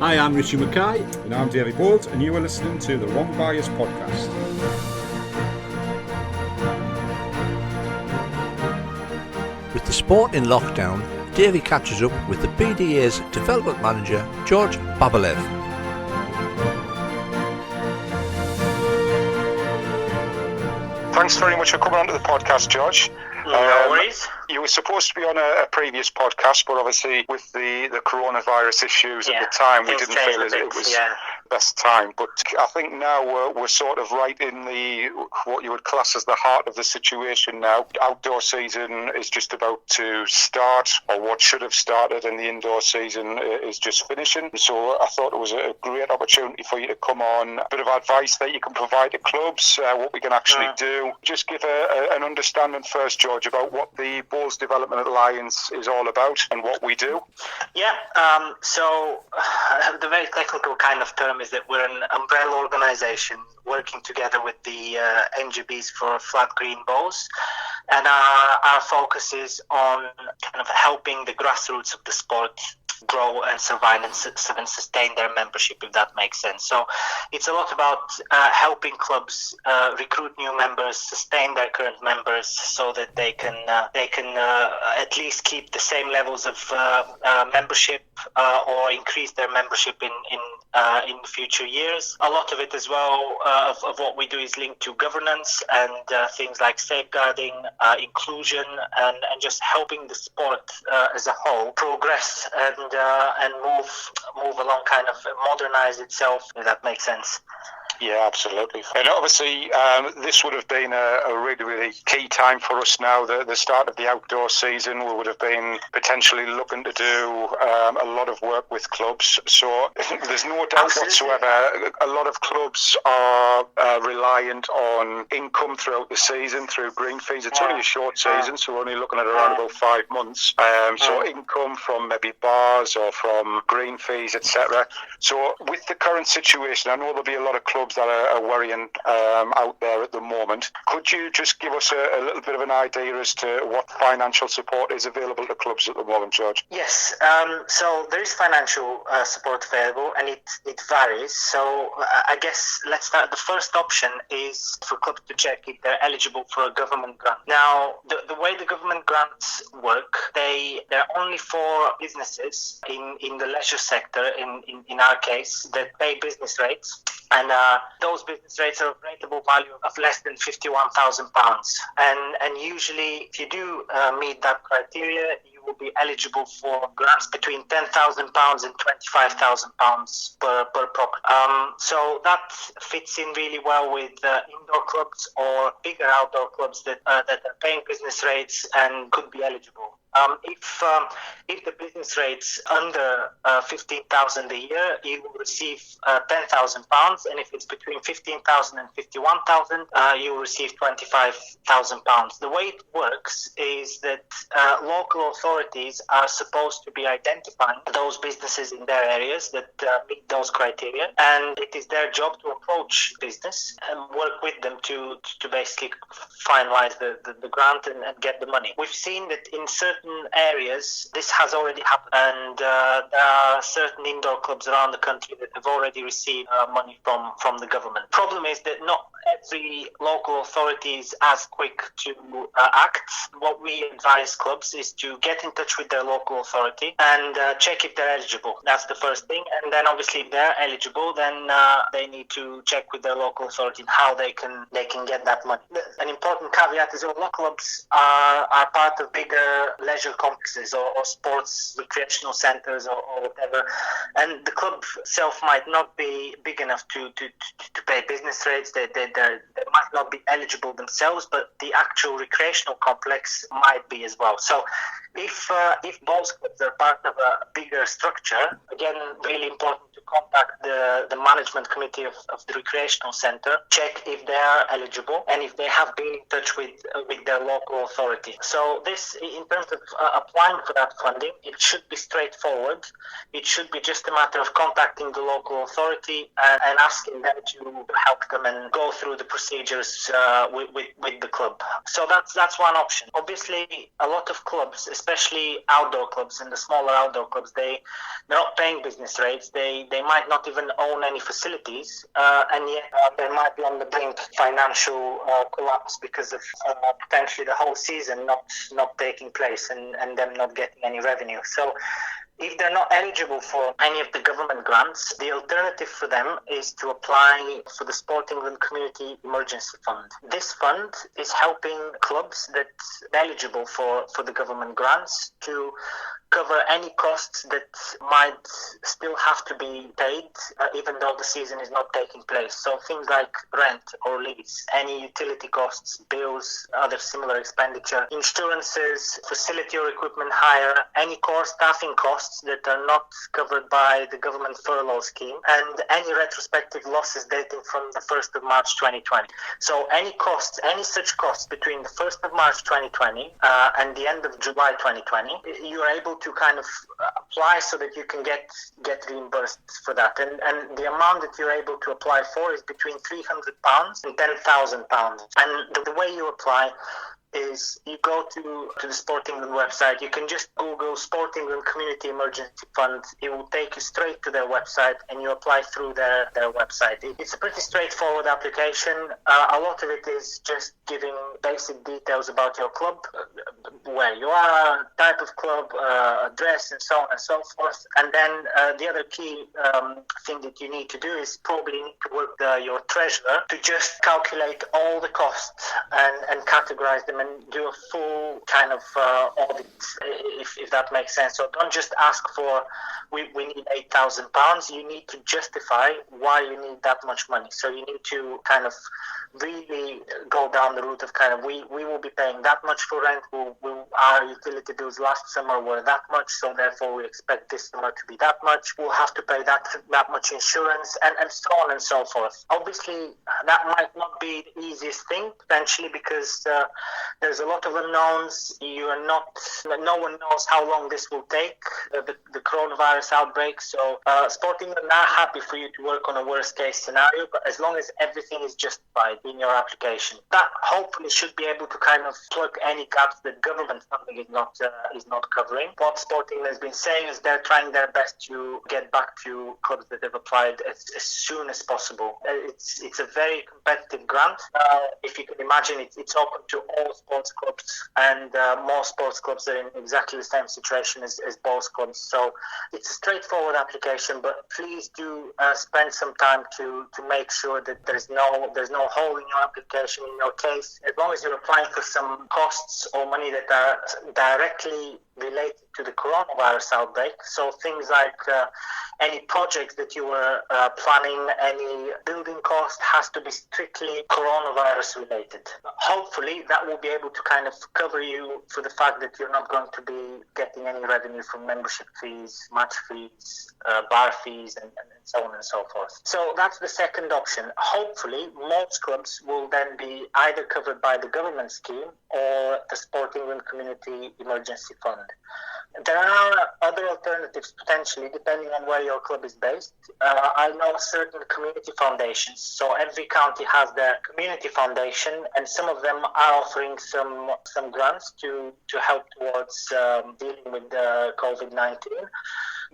Hi, I'm Richie Mackay. And I'm Davey Bolt, and you are listening to the Wrong Bias Podcast. With the sport in lockdown, Davey catches up with the BDA's development manager, George Babalev. Thanks very much for coming onto the podcast, George. No worries. You were supposed to be on a previous podcast, but obviously with the coronavirus issues at the time, we didn't feel it was the best time. But I think now we're sort of right in what you would class as the heart of the situation now. Outdoor season is just about to start, or what should have started, and the indoor season is just finishing. So I thought it was a great opportunity for you to come on, a bit of advice that you can provide to clubs, what we can actually do. Just give an understanding first, George, about what the Bulls Development Alliance is all about and what we do. Yeah, so the very technical kind of term is that we're an umbrella organisation working together with the NGBs for flat green bowls, and our focus is on kind of helping the grassroots of the sport grow and survive and sustain their membership, if that makes sense. So it's a lot about helping clubs recruit new members, sustain their current members, so that they can at least keep the same levels of membership or increase their membership in future years. A lot of it as well of what we do is linked to governance and things like safeguarding, inclusion, and just helping the sport as a whole progress and move along, kind of modernize itself, if that makes sense. Yeah, absolutely. And obviously, this would have been a really, really key time for us now, the start of the outdoor season. We would have been potentially looking to do a lot of work with clubs. So there's no doubt whatsoever, a lot of clubs are reliant on income throughout the season through green fees. It's only a short season, so we're only looking at around about 5 months. So income from maybe bars or from green fees, etc. So with the current situation, I know there'll be a lot of clubs that are worrying out there at the moment. Could you just give us a little bit of an idea as to what financial support is available to clubs at the moment, George? Yes, so there is financial support available, and it varies. So I guess let's start. The first option is for clubs to check if they're eligible for a government grant. Now, the way the government grants work, they're only for businesses in the leisure sector, in our case, that pay business rates. And those business rates are of rateable value of less than £51,000. And usually, if you do meet that criteria, you will be eligible for grants between £10,000 and £25,000 per property. So that fits in really well with indoor clubs or bigger outdoor clubs that are paying business rates and could be eligible. If the business rate's under 15,000 a year, you will receive £10,000, and if it's between 15,000 and 51,000, you will receive £25,000. The way it works is that local authorities are supposed to be identifying those businesses in their areas that meet those criteria, and it is their job to approach business and work with them to basically finalize the grant and get the money. We've seen that in certain areas this has already happened, and there are certain indoor clubs around the country that have already received money from the government. Problem is that not every local authority is as quick to act. What we advise clubs is to get in touch with their local authority and check if they're eligible. That's the first thing. And then obviously if they're eligible, then they need to check with their local authority how they can get that money. An important caveat is that a lot of clubs are part of bigger leisure complexes or sports recreational centres or whatever, and the club itself might not be big enough to pay business rates. They might not be eligible themselves, but the actual recreational complex might be as well. So if bowls clubs are part of a bigger structure, again, really important to contact the management committee of the recreational centre, check if they are eligible and if they have been in touch with their local authority. So this, in terms of applying for that funding, it should be straightforward. It should be just a matter of contacting the local authority and asking them to help them and go through the procedures with the club. So that's one option. Obviously, a lot of clubs, especially outdoor clubs and the smaller outdoor clubs, they're not paying business rates. They might not even own any facilities, and yet they might be on the brink of financial collapse because of potentially the whole season not taking place and them not getting any revenue. So if they're not eligible for any of the government grants, the alternative for them is to apply for the Sport England Community Emergency Fund. This fund is helping clubs that are eligible for the government grants to cover any costs that might still have to be paid even though the season is not taking place. So things like rent or lease, any utility costs, bills, other similar expenditure, insurances, facility or equipment hire, any core staffing costs that are not covered by the government furlough scheme, and any retrospective losses dating from the 1st of March 2020. So any such costs between the 1st of March 2020 and the end of July 2020, you are able to kind of apply so that you can get reimbursed for that. And the amount that you're able to apply for is between £300 and £10,000. And the way you apply is you go to the Sport England website. You can just Google Sport England Community Emergency Fund. It will take you straight to their website and you apply through their website. It's a pretty straightforward application. A lot of it is just giving basic details about your club, where you are, type of club, address, and so on and so forth. And then the other key thing that you need to do is probably need to work your treasurer to just calculate all the costs and categorize them and do a full kind of audit, if that makes sense. So don't just ask for, we need £8,000. You need to justify why you need that much money. So you need to kind of really go down the route of kind of, we will be paying that much for rent. Our utility bills last summer were that much, so therefore we expect this summer to be that much. We'll have to pay that much insurance, and so on and so forth. Obviously, that might not be the easiest thing, potentially, because there's a lot of unknowns. No one knows how long this will take, the coronavirus outbreak. So Sport England are happy for you to work on a worst case scenario, but as long as everything is justified in your application, that hopefully should be able to kind of plug any gaps that government funding is not covering. What Sport England has been saying is they're trying their best to get back to clubs that have applied as soon as possible. It's a very competitive grant. If you can imagine, it's open to all sports clubs, and more sports clubs are in exactly the same situation as both clubs. So it's a straightforward application, but please do spend some time to make sure that there's no hole in your application, in your case. As long as you're applying for some costs or money that are directly related to the coronavirus outbreak, so things like any projects that you were planning, any building cost has to be strictly coronavirus related. Hopefully that will be able to kind of cover you for the fact that you're not going to be getting any revenue from membership fees, match fees, bar fees, and so on and so forth. So that's the second option. Hopefully most clubs will then be either covered by the government scheme or the Sport England Community Emergency Fund. There are other alternatives potentially depending on where your club is based. I know certain community foundations, so every county has their community foundation, and some of them are offering some grants to help towards dealing with COVID-19.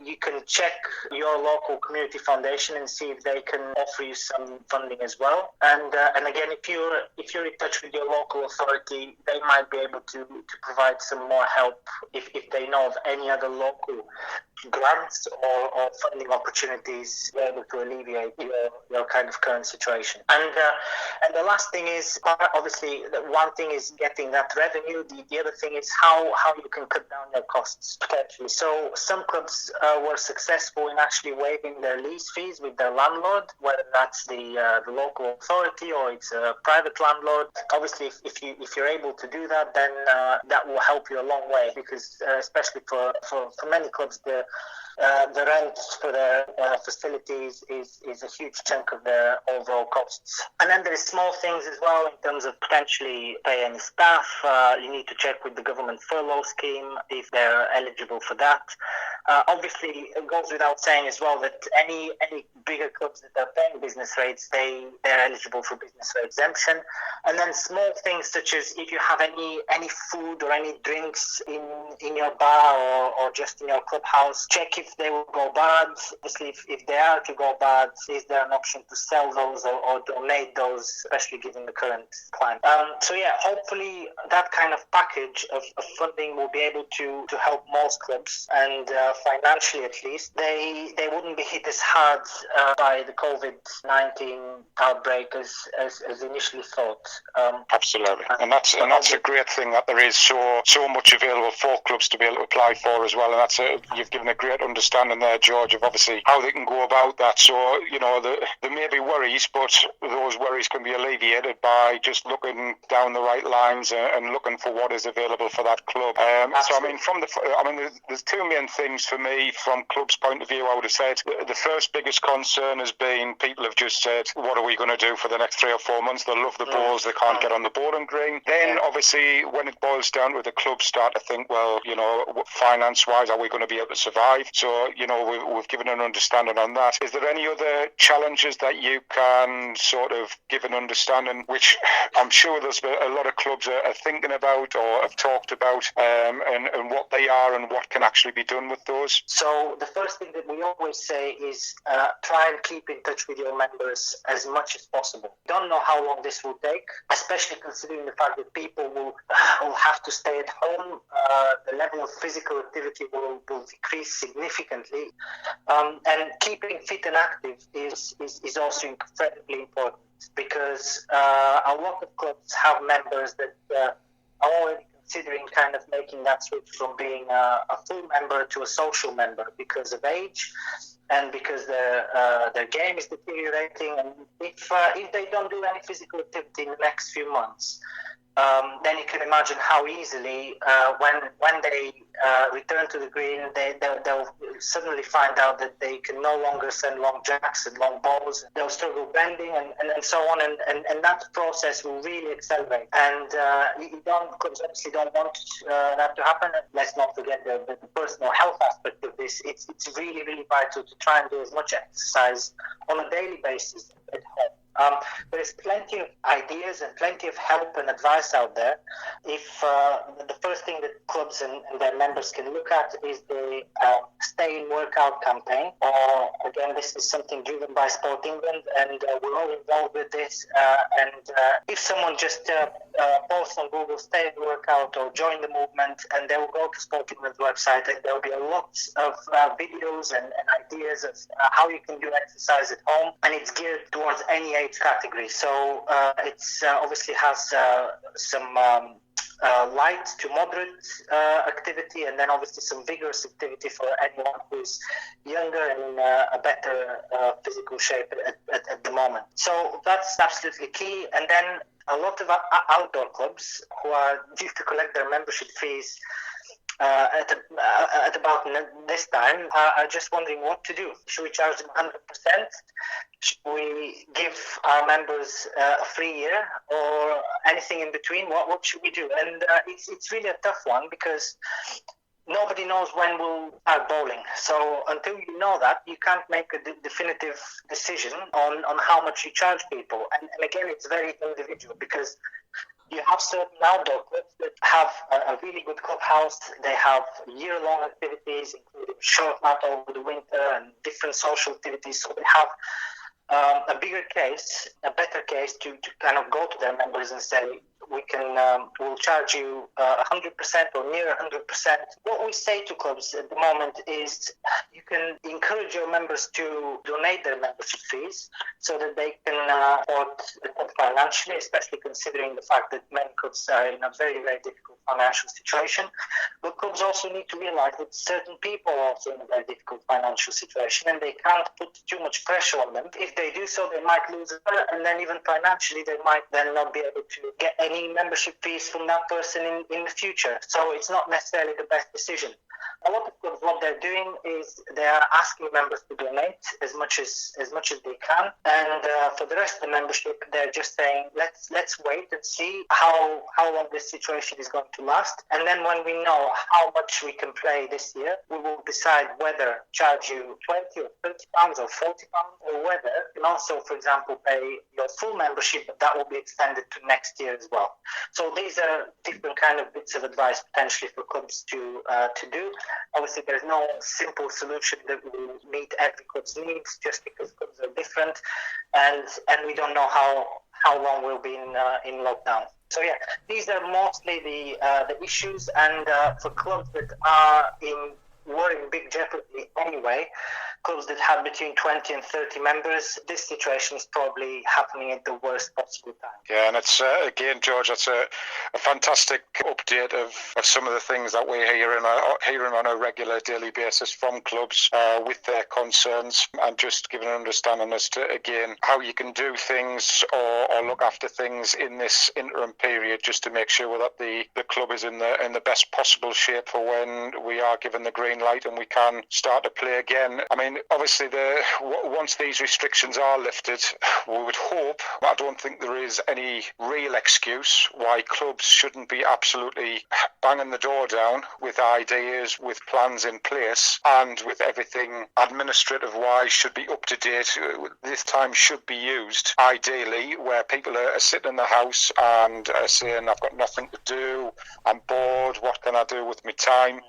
You can check your local community foundation and see if they can offer you some funding as well. And again, if you're in touch with your local authority, they might be able to provide some more help if they know of any other local grants or funding opportunities to be able to alleviate your kind of current situation. And the last thing is, obviously, one thing is getting that revenue. The other thing is how you can cut down your costs potentially. So some clubs were successful in actually waiving their lease fees with their landlord, whether that's the local authority or it's a private landlord. Obviously, if you're able to do that, then that will help you a long way, because especially for many clubs, the rent for the facilities is a huge chunk of the overall costs. And then there is small things as well in terms of potentially paying staff. You need to check with the government furlough scheme if they're eligible for that. Obviously, it goes without saying as well that any bigger clubs that are paying business rates, they're eligible for business rate exemption. And then small things such as if you have any food or any drinks in your bar or just in your clubhouse, check if they will go bad. Obviously, if they are to go bad, is there an option to sell those or donate those, especially given the current climate? So yeah, hopefully that kind of package of funding will be able to help most clubs, and financially at least, they wouldn't be hit as hard by the COVID-19 outbreak as initially thought. Absolutely, and that's a great thing that there is so much available for clubs to be able to apply for as well. And you've given a great understanding there, George, of obviously how they can go about that. So there may be worries, but those worries can be alleviated by just looking down the right lines and looking for what is available for that club. So there's two main things for me from clubs' point of view. I would have said the first biggest concern has been people have just said, what are we going to do for the next 3 or 4 months? They love the balls, they can't get on the bowling green. Then obviously when it boils down to the clubs start to think, well, finance wise, are we going to be able to survive? So we've given an understanding on that. Is there any other challenges that you can sort of give an understanding, which I'm sure there's a lot of clubs are thinking about or have talked about, and what they are and what can actually be done with those? So the first thing that we always say is try and keep in touch with your members as much as possible. Don't know how long this will take, especially considering the fact that people will have to stay at home. The level of physical activity will decrease significantly, and keeping fit and active is also incredibly important, because a lot of clubs have members that are already considering kind of making that switch from being a full member to a social member because of age and because their game is deteriorating. And if they don't do any physical activity in the next few months, then you can imagine how easily when they return to the green, they'll suddenly find out that they can no longer send long jacks and long balls. They'll struggle bending and so on, and that process will really accelerate. And clubs obviously don't want that to happen. Let's not forget the personal health aspect of this. It's really, really vital to try and do as much exercise on a daily basis at home. There's plenty of ideas and plenty of help and advice out there. If the first thing that clubs and their members can look at is the Stay in Workout campaign. Again, this is something driven by Sport England, and we're all involved with this. And if someone just posts on Google Stay in Workout or join the movement, and they will go to Sport England's website, and there will be a lot of videos and ideas of how you can do exercise at home, and it's geared towards any age category. So it's obviously has some light to moderate activity, and then obviously some vigorous activity for anyone who's younger and in a better physical shape at the moment. So that's absolutely key. And then a lot of outdoor clubs who are due to collect their membership fees at about this time are just wondering what to do. Should we charge them 100%? Should we give our members a free year, or anything in between? What should we do? And it's really a tough one, because nobody knows when we'll start bowling. So until you know that, you can't make a definitive decision on how much you charge people. And again, it's very individual, because you have certain outdoor clubs that have a really good clubhouse. They have year-long activities, including short mat over the winter and different social activities. So they have a better case to kind of go to their members and say, we'll charge you 100% or near 100%. What we say to clubs at the moment is you can encourage your members to donate their membership fees so that they can support the club financially, especially considering the fact that many clubs are in a very, very difficult financial situation. But clubs also need to realize that certain people are also in a very difficult financial situation, and they can't put too much pressure on them. If they do so, they might lose it, and then even financially, they might then not be able to get any membership fees from that person in the future. So it's not necessarily the best decision. A lot of clubs, what they're doing is they are asking members to donate as much as they can, and for the rest of the membership, they're just saying let's wait and see how long this situation is going to last, and then when we know how much we can play this year, we will decide whether charge you £20 or £30 or £40, or whether you can also, for example, pay your full membership, but that will be extended to next year as well. So these are different kind of bits of advice potentially for clubs to do. Obviously, there's no simple solution that will meet every club's needs, just because clubs are different, and we don't know how long we'll be in lockdown. So yeah, these are mostly the issues, and for clubs that were in big jeopardy anyway, clubs that have between 20 and 30 members, this situation is probably happening at the worst possible time. Yeah, and it's, again, George, that's a fantastic update of some of the things that we're hearing on a regular daily basis from clubs with their concerns, and just giving an understanding as to, again, how you can do things or look after things in this interim period, just to make sure that the club is in the best possible shape for when we are given the green light and we can start to play again. I mean, obviously, once these restrictions are lifted, we would hope, I don't think there is any real excuse why clubs shouldn't be absolutely banging the door down with ideas, with plans in place, and with everything administrative-wise should be up to date. This time should be used, ideally, where people are sitting in the house and are saying, I've got nothing to do, I'm bored, what can I do with my time?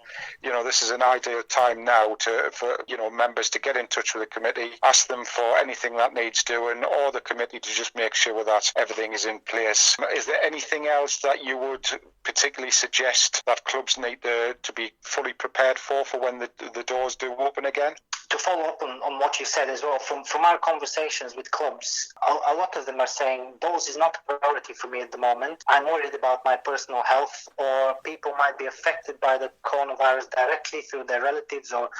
You know, this is an ideal time now for members to get in touch with the committee, ask them for anything that needs doing, or the committee to just make sure that everything is in place. Is there anything else that you would particularly suggest that clubs need to be fully prepared for when the doors do open again? To follow up on what you said as well, from our conversations with clubs, a lot of them are saying, those is not a priority for me at the moment. I'm worried about my personal health, or people might be affected by the coronavirus directly through their relatives or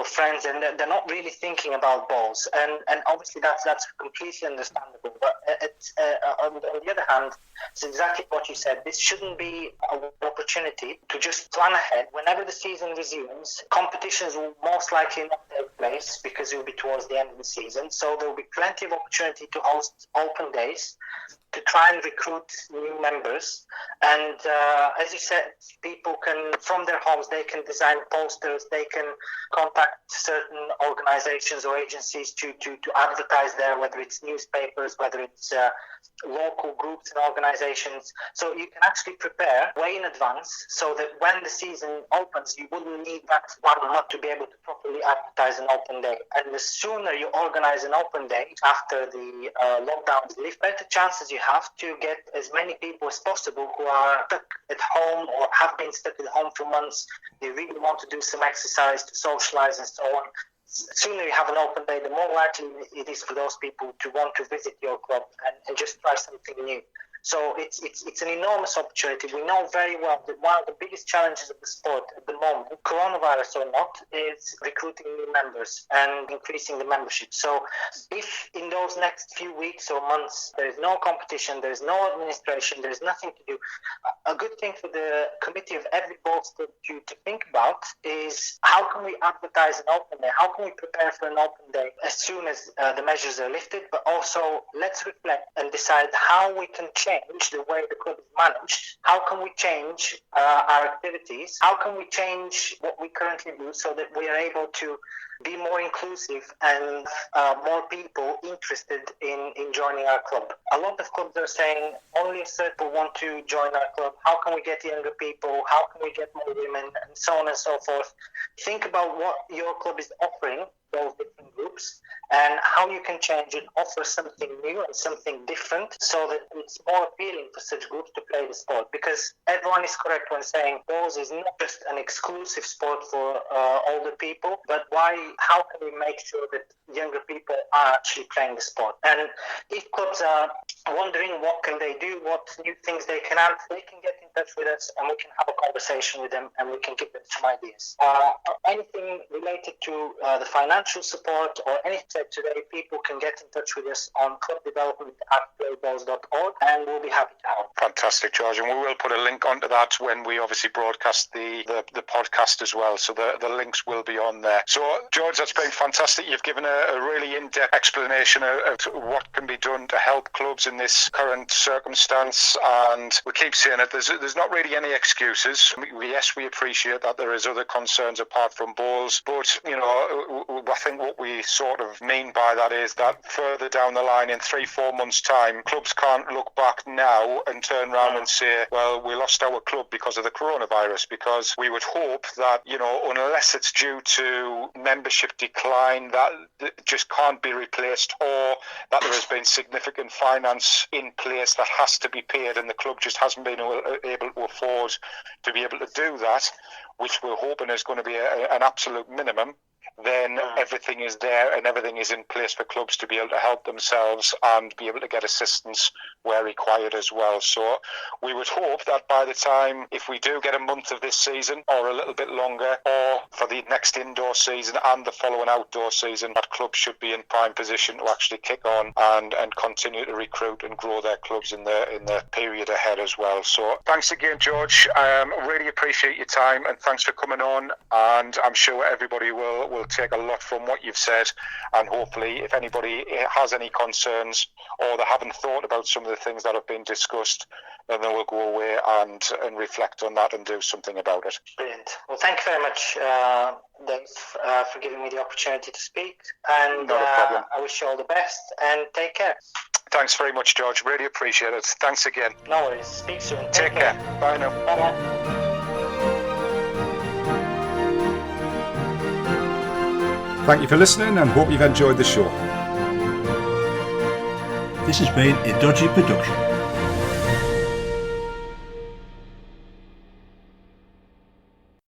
friends, and they're not really thinking about balls. And obviously that's completely understandable. But on the other hand, it's exactly what you said. This shouldn't be an opportunity to just plan ahead. Whenever the season resumes, competitions will most likely not take place because it will be towards the end of the season. So there will be plenty of opportunity to host open days, to try and recruit new members. And as you said, people can, from their homes, they can design posters, they can contact certain organizations or agencies to advertise there, whether it's newspapers, whether it's local groups and organizations. So you can actually prepare way in advance so that when the season opens, you wouldn't need that 1 month to be able to properly advertise an open day. And the sooner you organize an open day after the lockdown is lifted, better chances you have to get as many people as possible who are stuck at home or have been stuck at home for months. They really want to do some exercise, to socialize and so on. The sooner you have an open day, the more likely it is for those people to want to visit your club and just try something new. So it's an enormous opportunity. We know very well that one of the biggest challenges of the sport at the moment, coronavirus or not, is recruiting new members and increasing the membership. So if in those next few weeks or months there is no competition, there is no administration, there is nothing to do, a good thing for the committee of every board to think about is how can we advertise an open day? How can we prepare for an open day as soon as the measures are lifted? But also let's reflect and decide how we can change the way the club is managed. How can we change our activities? How can we change what we currently do so that we are able to be more inclusive and more people interested in joining our club? A lot of clubs are saying only a certain people want to join our club. How can we get younger people? How can we get more women? And so on and so forth. Think about what your club is offering those different groups and how you can change and offer something new and something different so that it's more appealing for such groups to play the sport. Because everyone is correct when saying bowls is not just an exclusive sport for older people, but how can we make sure that younger people are actually playing the sport? And if clubs are wondering what can they do, what new things they can add, they can get in touch with us and we can have a conversation with them and we can give them some ideas. Anything related to the financial support or anything said today, people can get in touch with us on clubdevelopment@playballs.org and we'll be happy to help. Fantastic, George. And we will put a link onto that when we obviously broadcast the podcast as well. So the links will be on there. So, George, that's been fantastic. You've given a really in-depth explanation of what can be done to help clubs in this current circumstance. And we keep saying it, there's not really any excuses. Yes, we appreciate that there is other concerns apart from balls. But, you know, I think what we sort of mean by that is that further down the line in 3-4 months' time, clubs can't look back now and turn around and say, well, we lost our club because of the coronavirus, because we would hope that, you know, unless it's due to membership decline that just can't be replaced, or that there has been significant finance in place that has to be paid and the club just hasn't been able to afford to be able to do that, which we're hoping is going to be an absolute minimum, then everything is there and everything is in place for clubs to be able to help themselves and be able to get assistance where required as well. So we would hope that by the time, if we do get a month of this season or a little bit longer, or for the next indoor season and the following outdoor season, that clubs should be in prime position to actually kick on and continue to recruit and grow their clubs in the period ahead as well. So thanks again, George. Really appreciate your time and thanks for coming on, and I'm sure everybody will take a lot from what you've said, and hopefully if anybody has any concerns or they haven't thought about some of the things that have been discussed, then they will go away and reflect on that and do something about it. Brilliant. Well, thank you very much, Dave, for giving me the opportunity to speak, and not a problem. I wish you all the best and take care. Thanks very much, George. Really appreciate it. Thanks again. No worries. Speak soon. Take care. Bye now. Bye-bye. Thank you for listening and hope you've enjoyed the show. This has been a Dodgy production.